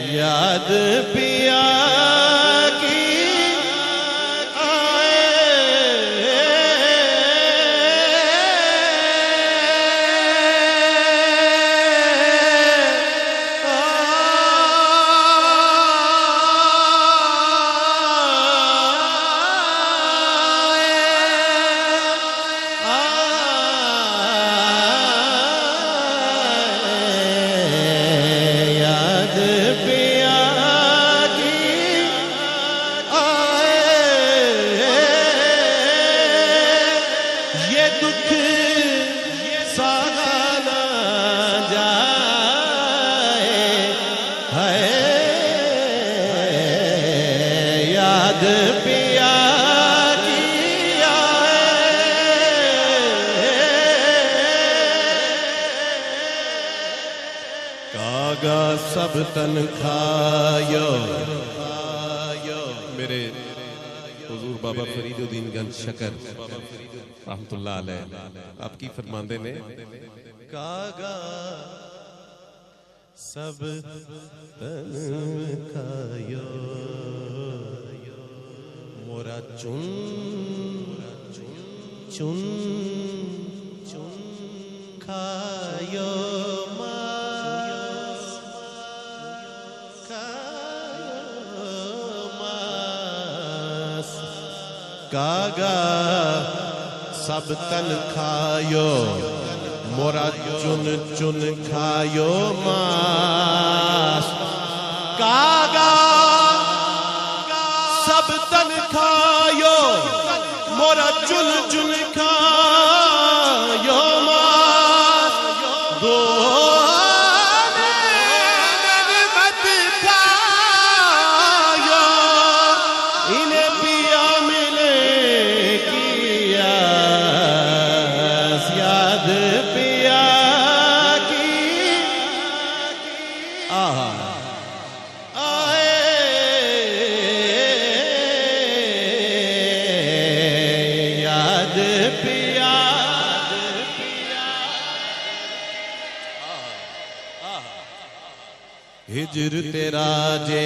याद पिया की आए, याद पिया की आए, ये दुख सहा ना जाए है, याद पिया की आए। कागा सब तन खायो, मेरे हुजूर बाबा फरीदुद्दीन गंज शकर रहमतुल्लाह अलैह आपकी फरमांदे ने, कागा सब तन खायो मोरा चुन चुन चुन खायो मास, खायो मास। कागा सब तन खायो मोरा चुन चुन खायो मास। कागा सब तन खायो मोरा चुन चुन खायो मास। दो मत खायो इन्हें पिया मिले किया, याद पिया की आहा आए, याद पिया हिजर तेरा जे